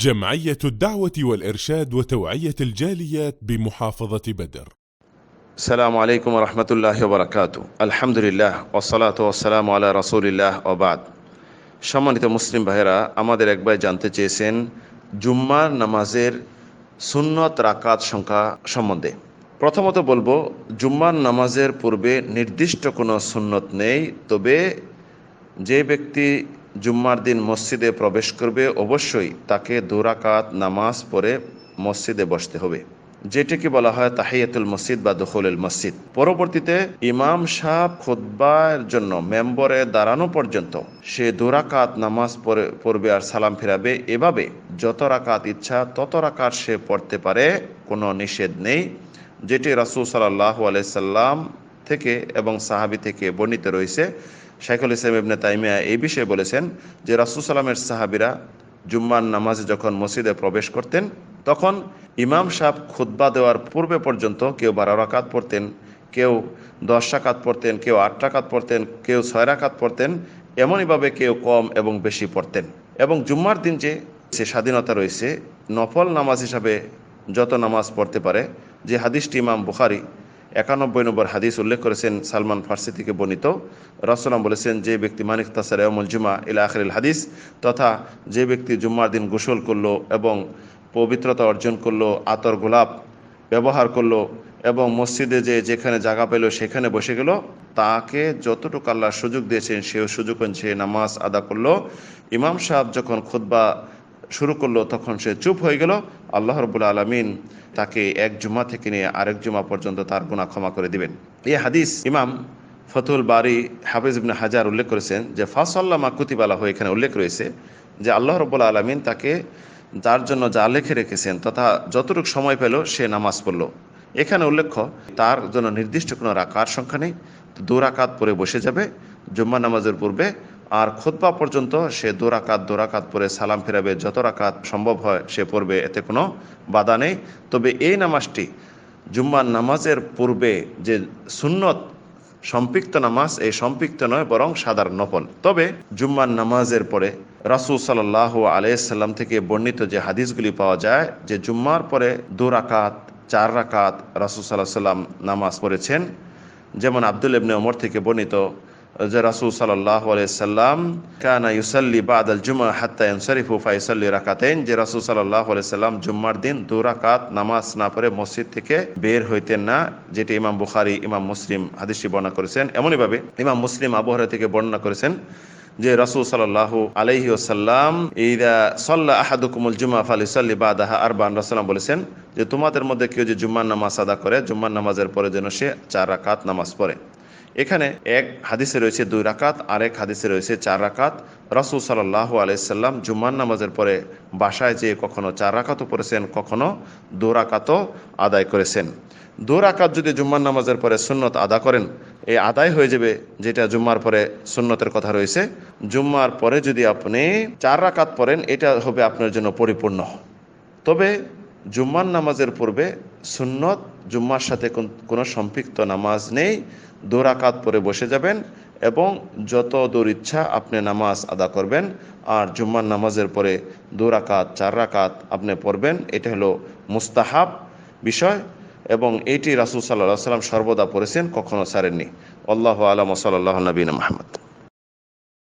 جمعية الدعوة والإرشاد وتوعية الجاليات بمحافظة بدر. السلام عليكم ورحمة الله وبركاته. الحمد لله والصلاة والسلام على رسول الله وبعد। সম্মানিত মুসলিম ভাইরা, আমাদের এক ভাই জানতে চেয়েছেন জুম্মার নামাজের সুন্নত রাকাত সংখ্যা সম্বন্ধে। প্রথমত বলবো, জুম্মার নামাজের পূর্বে নির্দিষ্ট কোনো সুন্নত নেই, তবে যে ব্যক্তি জুম্মার দিন মসজিদে প্রবেশ করবে অবশ্যই তাকে 2 রাকাত নামাজ পড়ে মসজিদে বসতে হবে, যেটিকে বলা হয় তাহিয়াতুল মসজিদ বা দুখুলুল মসজিদ। পরবর্তীতে ইমাম সাহেব খুতবার জন্য মেম্বরে দাঁড়ানো পর্যন্ত সে 2 রাকাত নামাজ পড়বে আর সালাম ফিরাবে। এভাবে যত রাকাত ইচ্ছা তত রাকাত সে পড়তে পারে, কোনো নিষেধ নেই, যেটি রাসূল সাল্লাল্লাহু আলাইহি সাল্লাম থেকে এবং সাহাবী থেকে বর্ণিত রয়েছে। শাইখুল ইসলাম ইবনে তাইমিয়া এই বিষয়ে বলেছেন যে রাসূল সাল্লামের সাহাবীরা জুম্মার নামাজে যখন মসজিদে প্রবেশ করতেন তখন ইমাম সাহেব খুতবা দেওয়ার পূর্বে পর্যন্ত কেউ 12 রাকাত পড়তেন, কেউ 10 রাকাত পড়তেন, কেউ 8 রাকাত পড়তেন, কেউ 6 রাকাত পড়তেন, এমনইভাবে কেউ কম এবং বেশি পড়তেন। এবং জুম্মার দিন যে স্বাধীনতা রয়েছে, নফল নামাজ হিসাবে যত নামাজ পড়তে পারে, যে হাদিসটি ইমাম বুখারী 91 নম্বর হাদিস উল্লেখ করেছেন, সালমান ফার্সি থেকে বর্ণিত। রাসূলুল্লাহ বলেছেন, যে ব্যক্তি মানিক তাসারা ইয়াউমুল জুমা ইলা আখিরিল হাদিস, তথা যে ব্যক্তি জুম্মার দিন গোসল করলো এবং পবিত্রতা অর্জন করলো, আতর গোলাপ ব্যবহার করলো এবং মসজিদে যেখানে জায়গা পেল সেখানে বসে গেল, তাকে যতটুকু আল্লাহ সুযোগ দিয়েছেন সেও সুযোগ সে নামাজ আদা করলো। ইমাম সাহেব যখন খুতবা শুরু করলো তখন সে চুপ হয়ে গেল, আল্লাহ রাব্বুল আলামিন তাকে এক জুমা থেকে নিয়ে আরেক জুমা পর্যন্ত তার গুনাহ ক্ষমা করে দিবেন। এই হাদিস ইমাম ফতুল বারি হাফিজ ইবনে হাজার উল্লেখ করেছেন যে ফাসাল্লা মা কুতিবা লাহু, এখানে উল্লেখ রয়েছে যে আল্লাহ রাব্বুল আলামিন তাকে তার জন্য যা লিখে রেখেছেন তথা যতটুকু সময় পেল সে নামাজ পড়ল। এখানে উল্লেখ্য তার জন্য নির্দিষ্ট কোনো রাকাত সংখ্যা নেই, 2 রাকাত পরে বসে যাবে জুম্মা নামাজের পূর্বে, আর খুতবা পর্যন্ত সে 2 রাকাত পরে সালাম ফেরাবে, যত রাকাত সম্ভব হয় সে পড়বে, এতে কোনো বাধা নেই। তবে এই নামাজটি জুম্মার নামাজের পূর্বে যে সুন্নত সম্পৃক্ত নামাজ, এই সম্পৃক্ত নয় বরং সাধারণ নফল। তবে জুম্মার নামাজের পরে রাসূল সাল্লাল্লাহু আলাইহি সাল্লাম থেকে বর্ণিত যে হাদিসগুলি পাওয়া যায় যে জুম্মার পরে 2 রাকাত 4 রাকাত রাসূল সাল্লাল্লাহু আলাইহি সাল্লাম নামাজ পড়েছেন। যেমন আব্দুল্লাহ ইবনে ওমর থেকে বর্ণিত যে রাসূল সাল্লাল্লাহু আলাইহি সাল্লাম কানা ইউসাল্লি বাদাল জুমআ হাত্তা ইয়ানসারিফু ফায়ুসাল্লি রাকাতাইন, যে রাসূল সাল্লাল্লাহু আলাইহি সাল্লাম জুম্মার দিন 2 রাকাত নামাজ না পড়ে মসজিদ থেকে বের হইতেন না, যেটি ইমাম বুখারী ইমাম মুসলিম হাদিসটি বর্ণনা করেছেন। এমনইভাবে ইমাম মুসলিম আবু হুরায়রা থেকে বর্ণনা করেছেন যে রাসূল সাল্লাল্লাহু আলাইহি ওয়াসাল্লাম ইযা সাল্লা আহাদুকুমুল জুমআ ফালিসাল্লি বাদাহা আরবান, রাসূল বলেছেন যে তোমাদের মধ্যে কেউ যে জুম্মার নামাজ আদা করে জুম্মার নামাজের পরে যেন সে 4 রাকাত নামাজ পড়ে। এখানে এক হাদিসে রয়েছে 2 রাকাত, আরেক হাদিসে রয়েছে 4 রাকাত। রাসূল সাল্লাল্লাহু আলাইহি সাল্লাম জুম্মার নামাজের পরে বাসায় যেয়ে কখনো 4 রাকাতও পড়েছেন, কখনো 2 রাকাতও আদায় করেছেন। 2 রাকাত যদি জুম্মার নামাজের পরে সুন্নত আদা করেন, এই আদায় হয়ে যাবে যেটা জুম্মার পরে সুন্নতের কথা রয়েছে। জুম্মার পরে যদি আপনি 4 রাকাত পড়েন, এটা হবে আপনার জন্য পরিপূর্ণ। তবে জুম্মার নামাজের পূর্বে সুন্নত জুম্মার সাথে কোনো সম্পৃক্ত নামাজ নেই, 2 রাকাত পরে বসে যাবেন এবং যত দূর ইচ্ছা আপনি নামাজ আদা করবেন। আর জুম্মার নামাজের পরে 2 রাকাত 4 রাকাত আপনি পড়বেন, এটা হলো মুস্তাহাব বিষয় এবং এটি রাসূল সাল্লাল্লাহু আলাইহি ওয়াসাল্লাম সর্বদা পড়েছেন, কখনো ছাড়েননি। আল্লাহু আ'লাম ওয়া সাল্লাল্লাহু আলা নবিয়িনা মুহাম্মদ।